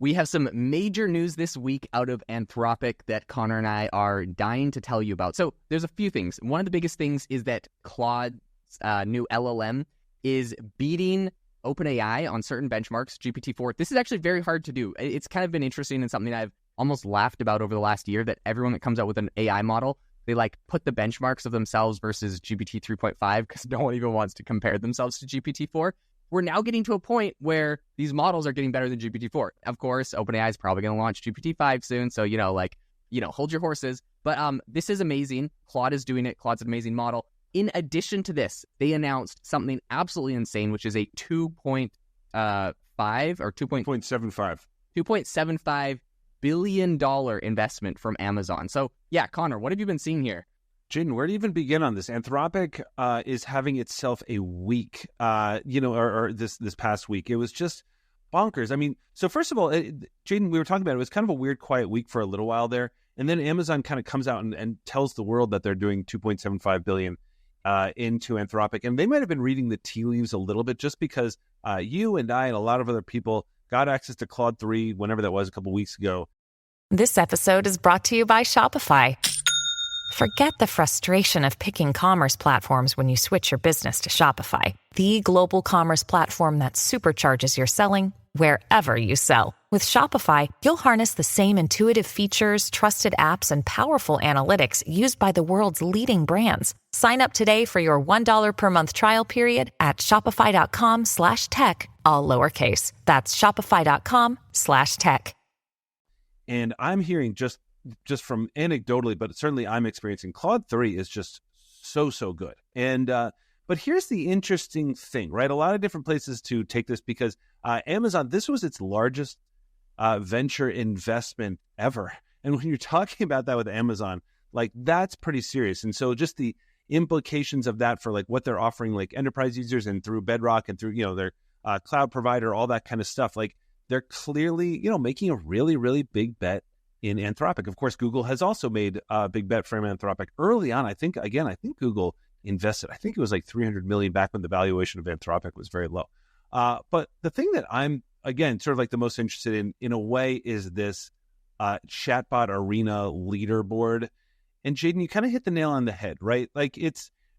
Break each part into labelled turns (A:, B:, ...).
A: We have some major news this week out of Anthropic that Connor and I are dying to tell you about. So there's a few things. One of the biggest things is that Claude's new LLM is beating OpenAI on certain benchmarks, GPT4. This is actually very hard to do. It's kind of been interesting and something I've almost laughed about over the last year, that everyone that comes out with an AI model, they like put the benchmarks of themselves versus GPT 3.5 because no one even wants to compare themselves to GPT4. We're now getting to a point where these models are getting better than GPT-4. Of course, OpenAI is probably going to launch GPT-5 soon, so, hold your horses. But this is amazing. Claude is doing it. Claude's an amazing model. In addition to this, they announced something absolutely insane, which is a $2.75 billion investment from Amazon. So, yeah, Connor, what have you been seeing here?
B: Jaden, where to even begin on this? Anthropic is having itself a week, or this past week. It was just bonkers. I mean, so first of all, Jaden, we were talking about it was kind of a weird, quiet week for a little while there. And then Amazon kind of comes out and tells the world that they're doing $2.75 billion into Anthropic. And they might have been reading the tea leaves a little bit just because you and I and a lot of other people got access to Claude 3, whenever that was, a couple weeks ago.
C: This episode is brought to you by Shopify. Forget the frustration of picking commerce platforms when you switch your business to Shopify, the global commerce platform that supercharges your selling wherever you sell. With Shopify, you'll harness the same intuitive features, trusted apps, and powerful analytics used by the world's leading brands. Sign up today for your $1 per month trial period at shopify.com/tech, all lowercase. That's shopify.com/tech.
B: And I'm hearing just from anecdotally, but certainly I'm experiencing Claude 3 is just so good. And but here's the interesting thing, right? A lot of different places to take this because Amazon, this was its largest venture investment ever. And when you're talking about that with Amazon, like that's pretty serious. And so just the implications of that for like what they're offering like enterprise users and through Bedrock and through, their cloud provider, all that kind of stuff, like they're clearly, making a really, really big bet in Anthropic. Of course, Google has also made a big bet from Anthropic early on. I think Google invested, I think it was like $300 million back when the valuation of Anthropic was very low. But the thing that I'm, again, sort of like the most interested in a way, is this chatbot arena leaderboard. And Jaden, you kind of hit the nail on the head, right? Like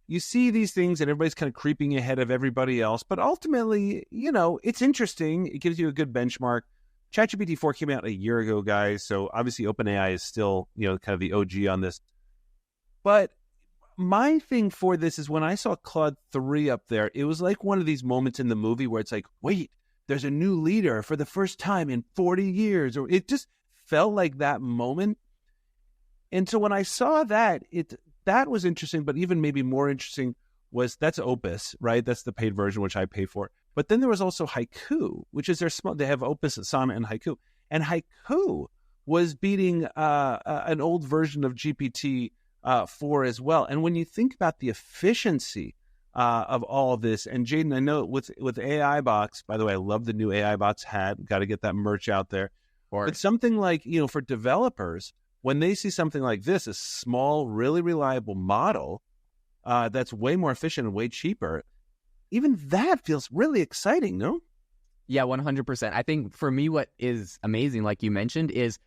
B: you see these things and everybody's kind of creeping ahead of everybody else. But ultimately, it's interesting. It gives you a good benchmark. ChatGPT4 came out a year ago, guys. So obviously OpenAI is still, kind of the OG on this. But my thing for this is when I saw Claude 3 up there, it was like one of these moments in the movie where it's like, wait, there's a new leader for the first time in 40 years. Or it just felt like that moment. And so when I saw that, that was interesting, but even maybe more interesting was that's Opus, right? That's the paid version, which I pay for. But then there was also Haiku, which is they have Opus, Asana, and Haiku. And Haiku was beating an old version of GPT-4 as well. And when you think about the efficiency of all of this, and Jaden, I know with AI Box, by the way, I love the new AI Box hat. Got to get that merch out there. But something like, for developers, when they see something like this, a small, really reliable model that's way more efficient and way cheaper, even that feels really exciting, no?
A: Yeah, 100%. I think for me, what is amazing, like you mentioned, is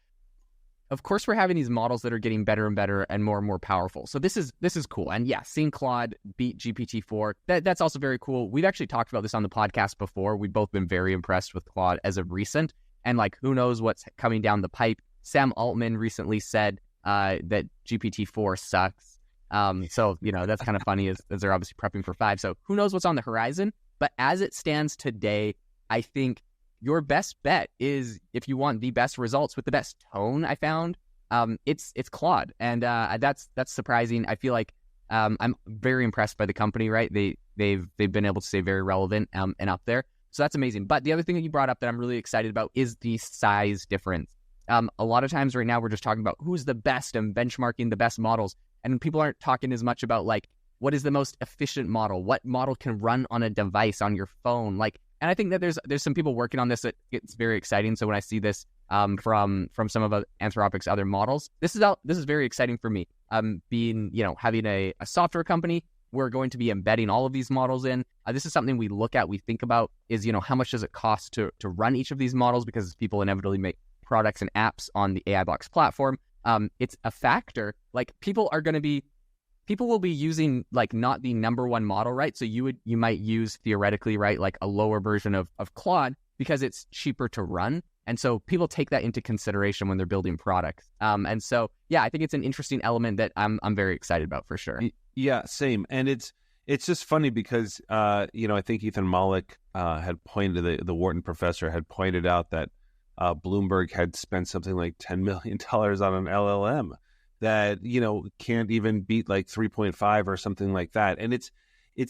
A: of course we're having these models that are getting better and better and more powerful. So this is cool. And yeah, seeing Claude beat GPT-4, that's also very cool. We've actually talked about this on the podcast before. We've both been very impressed with Claude as of recent. And like, who knows what's coming down the pipe. Sam Altman recently said that GPT-4 sucks. So, that's kind of funny as they're obviously prepping for 5. So who knows what's on the horizon? But as it stands today, I think your best bet is, if you want the best results with the best tone, I found, it's Claude. And that's surprising. I feel like I'm very impressed by the company, right? They've been able to stay very relevant and up there. So that's amazing. But the other thing that you brought up that I'm really excited about is the size difference. A lot of times right now, we're just talking about who's the best and benchmarking the best models. And people aren't talking as much about like, what is the most efficient model? What model can run on a device on your phone? And I think that there's some people working on this that it's very exciting. So when I see this from some of Anthropic's other models, this is very exciting for me. Being, having a software company, we're going to be embedding all of these models in. This is something we look at, we think about is, how much does it cost to run each of these models, because people inevitably make products and apps on the AI Box platform. It's a factor. Like people will be using like not the number one model, right? So you might use theoretically, right, like a lower version of Claude because it's cheaper to run. And so people take that into consideration when they're building products. And so, yeah, I think it's an interesting element that I'm very excited about for sure.
B: Yeah, same. And it's just funny because, I think Ethan Mollick had pointed, the Wharton professor had pointed out that Bloomberg had spent something like $10 million on an LLM that, can't even beat like 3.5 or something like that. And it's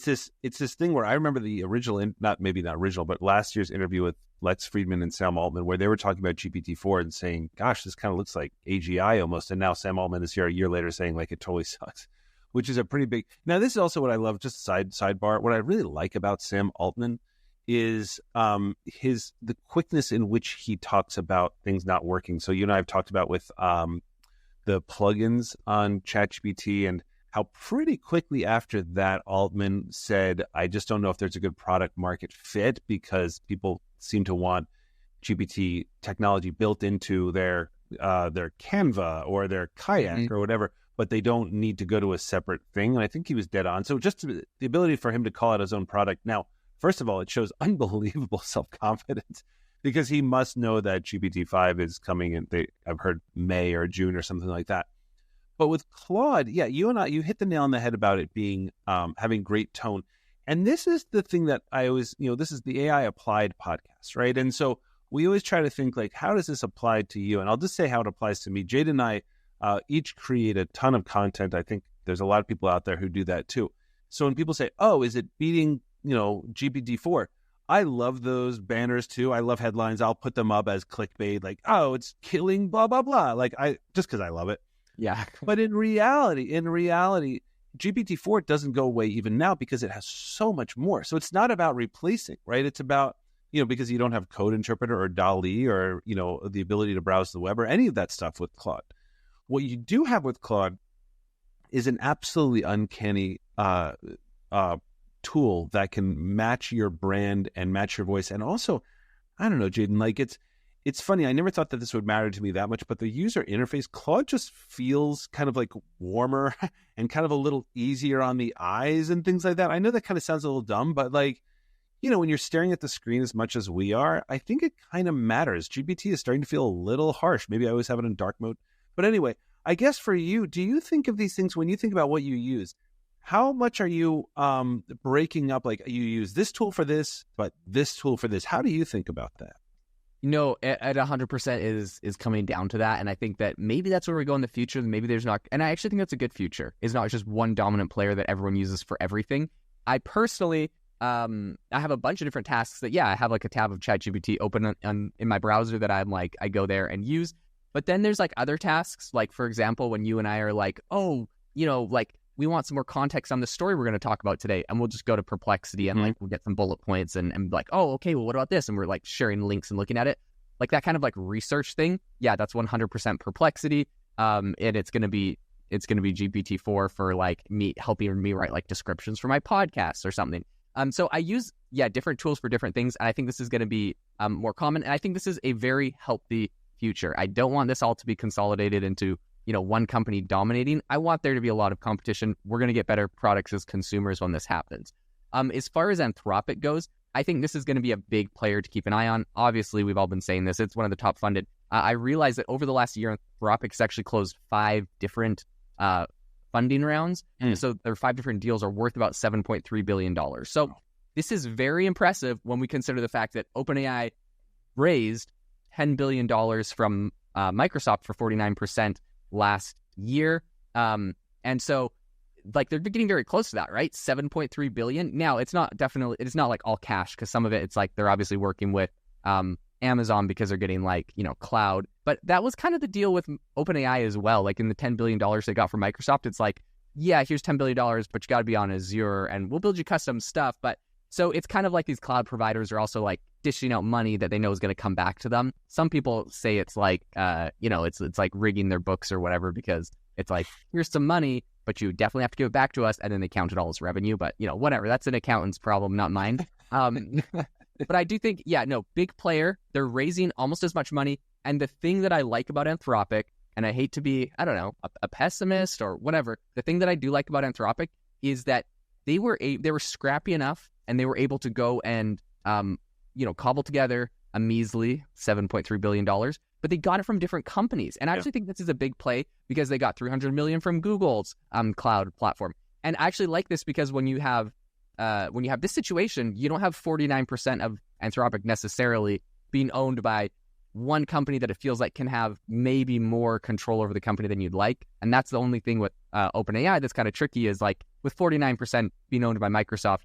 B: this thing where I remember the original, not original, but last year's interview with Lex Friedman and Sam Altman, where they were talking about GPT-4 and saying, gosh, this kind of looks like AGI almost. And now Sam Altman is here a year later saying like it totally sucks, which is a pretty big. Now, this is also what I love, just sidebar. What I really like about Sam Altman is the quickness in which he talks about things not working. So you and I have talked about with the plugins on ChatGPT, and how pretty quickly after that Altman said, I just don't know if there's a good product market fit because people seem to want GPT technology built into their Canva or their Kayak or whatever, but they don't need to go to a separate thing. And I think he was dead on. So just the ability for him to call out his own product. Now, first of all, it shows unbelievable self-confidence because he must know that GPT-5 is coming in, I've heard May or June or something like that. But with Claude, yeah, you hit the nail on the head about it being having great tone. And this is the thing that I always, this is the AI Applied podcast, right? And so we always try to think like, how does this apply to you? And I'll just say how it applies to me. Jade and I each create a ton of content. I think there's a lot of people out there who do that too. So when people say, oh, is it beating, GPT-4? I love those banners too. I love headlines. I'll put them up as clickbait, like, oh, it's killing blah, blah, blah. Like just because I love it.
A: Yeah.
B: But in reality, GPT-4 doesn't go away even now because it has so much more. So it's not about replacing, right? It's about, because you don't have Code Interpreter or DALL-E or, the ability to browse the web or any of that stuff with Claude. What you do have with Claude is an absolutely uncanny tool that can match your brand and match your voice. And also, I don't know, Jaden, like it's funny. I never thought that this would matter to me that much, but the user interface, Claude just feels kind of like warmer and kind of a little easier on the eyes and things like that. I know that kind of sounds a little dumb, but like, when you're staring at the screen as much as we are, I think it kind of matters. GPT is starting to feel a little harsh. Maybe I always have it in dark mode. But anyway, I guess for you, do you think of these things when you think about what you use? How much are you breaking up? Like you use this tool for this, but this tool for this. How do you think about that?
A: At 100% is coming down to that. And I think that maybe that's where we go in the future. Maybe there's not, and I actually think that's a good future. It's not just one dominant player that everyone uses for everything. I personally, I have a bunch of different tasks that, I have like a tab of ChatGPT open in my browser that I'm like, I go there and use. But then there's like other tasks, like for example, when you and I are like, oh, like we want some more context on the story we're going to talk about today. And we'll just go to Perplexity and like, we'll get some bullet points and like, oh, okay, well, what about this? And we're like sharing links and looking at it. Like that kind of like research thing. Yeah, that's 100% Perplexity. And it's going to be GPT-4 for like helping me write like descriptions for my podcasts or something. So I use, different tools for different things. And I think this is going to be more common. And I think this is a very healthy future. I don't want this all to be consolidated into one company dominating. I want there to be a lot of competition. We're going to get better products as consumers when this happens. As far as Anthropic goes, I think this is going to be a big player to keep an eye on. Obviously, we've all been saying this. It's one of the top funded. I realized that over the last year, Anthropic's actually closed 5 different funding rounds. So their 5 different deals are worth about $7.3 billion. So this is very impressive when we consider the fact that OpenAI raised $10 billion from Microsoft for 49% last year. And so like they're getting very close to that, right? 7.3 billion. Now it's not like all cash, because some of it's like they're obviously working with Amazon because they're getting like, cloud. But that was kind of the deal with OpenAI as well. Like in the $10 billion they got from Microsoft, it's like, yeah, here's $10 billion, but you got to be on Azure and we'll build you custom stuff. But so it's kind of like these cloud providers are also like dishing out money that they know is going to come back to them. Some people say it's like, it's like rigging their books or whatever, because It's like, here's some money, but you definitely have to give it back to us. And then they count it all as revenue. But, whatever. That's an accountant's problem, not mine. But I do think, big player. They're raising almost as much money. And the thing that I like about Anthropic, and I hate to be, I don't know, a pessimist or whatever, the thing that I do like about Anthropic is that they were scrappy enough and they were able to go and, cobble together a measly $7.3 billion, but they got it from different companies. And I actually think this is a big play because they got $300 million from Google's cloud platform. And I actually like this because when you have this situation, you don't have 49% of Anthropic necessarily being owned by one company that it feels like can have maybe more control over the company than you'd like. And that's the only thing with OpenAI that's kind of tricky is like with 49% being owned by Microsoft,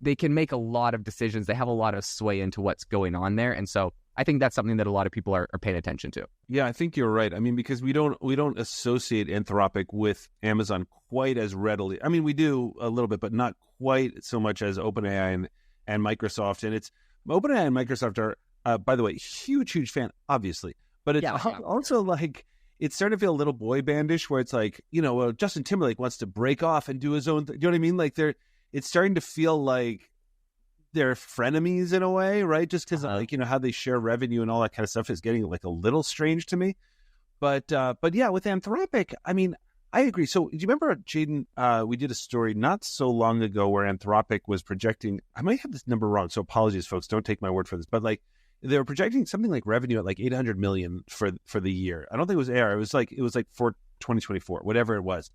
A: they can make a lot of decisions. They have a lot of sway into what's going on there. And so I think that's something that a lot of people are paying attention to.
B: Yeah, I think you're right. I mean, because we don't associate Anthropic with Amazon quite as readily. I mean, we do a little bit, but not quite so much as OpenAI and Microsoft. And it's OpenAI and Microsoft are, by the way, huge fan, obviously. But it's also like, it's starting to feel a little boy bandish where it's like, Justin Timberlake wants to break off and do his own thing. You know what I mean? Like it's starting to feel like they're frenemies in a way, right? Just because how they share revenue and all that kind of stuff is getting like a little strange to me. But yeah, with Anthropic, I mean, I agree. So do you remember, Jaden, we did a story not so long ago where Anthropic was projecting, I might have this number wrong, so apologies, folks, don't take my word for this, but like they were projecting something like revenue at like 800 million for the year. I don't think it was AR. It was like for 2024, whatever it was.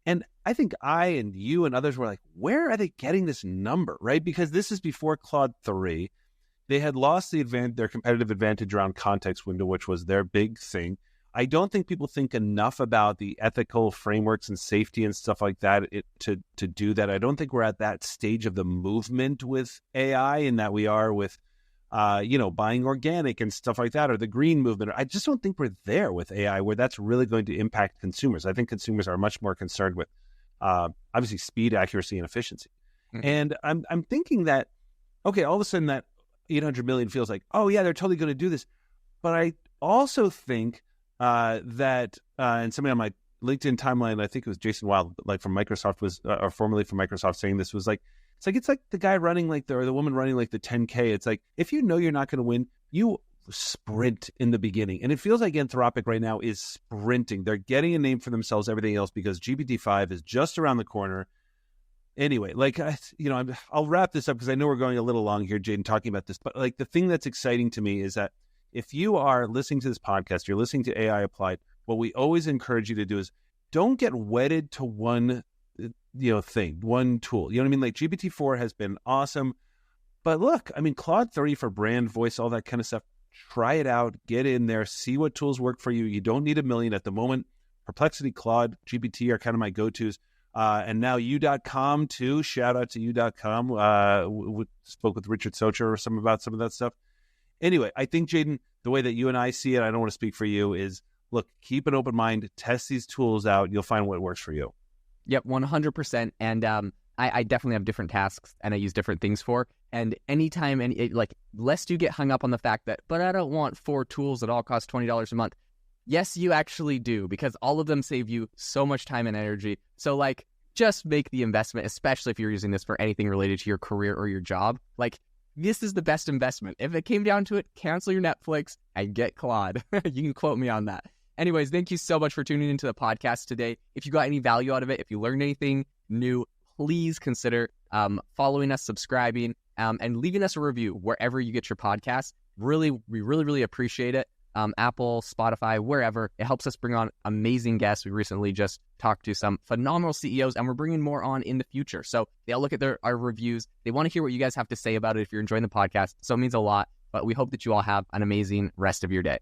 B: And I think I and you and others were like, where are they getting this number, right? Because this is before Claude 3. They had lost their competitive advantage around context window, which was their big thing. I don't think people think enough about the ethical frameworks and safety and stuff like that to do that. I don't think we're at that stage of the movement with AI in that we are with buying organic and stuff like that, or the green movement. I just don't think we're there with AI where that's really going to impact consumers. I think consumers are much more concerned with, obviously, speed, accuracy, and efficiency. Mm-hmm. And I'm thinking that, okay, all of a sudden that 800 million feels like, oh yeah, they're totally going to do this. But I also think that, and somebody on my LinkedIn timeline, I think it was Jason Wild, like from Microsoft or formerly from Microsoft, saying this was like, it's like the guy running or the woman running like the 10K. It's like, if you know you're not going to win, you sprint in the beginning. And it feels like Anthropic right now is sprinting. They're getting a name for themselves, everything else, because GPT-5 is just around the corner. Anyway, like, I'll wrap this up because I know we're going a little long here, Jaden, talking about this. But like the thing that's exciting to me is that if you are listening to this podcast, you're listening to AI Applied, what we always encourage you to do is don't get wedded to one thing, one tool. You know what I mean? Like GPT-4 has been awesome, but look, I mean, Claude 3 for brand, voice, all that kind of stuff, try it out, get in there, see what tools work for you. You don't need a million at the moment. Perplexity, Claude, GPT are kind of my go-tos. And now U.com too. Shout out to U.com. We spoke with Richard Socher about some of that stuff. Anyway, I think, Jaden, the way that you and I see it, I don't want to speak for you, is look, keep an open mind, test these tools out. You'll find what works for you.
A: Yep, 100%. And I definitely have different tasks and I use different things for. And anytime, lest you get hung up on the fact that, but I don't want 4 tools that all cost $20 a month. Yes, you actually do, because all of them save you so much time and energy. So just make the investment, especially if you're using this for anything related to your career or your job. This is the best investment. If it came down to it, cancel your Netflix and get Claude. You can quote me on that. Anyways, thank you so much for tuning into the podcast today. If you got any value out of it, if you learned anything new, please consider following us, subscribing, and leaving us a review wherever you get your podcasts. We really appreciate it. Apple, Spotify, wherever. It helps us bring on amazing guests. We recently just talked to some phenomenal CEOs, and we're bringing more on in the future. So they'll look at our reviews. They want to hear what you guys have to say about it if you're enjoying the podcast. So it means a lot. But we hope that you all have an amazing rest of your day.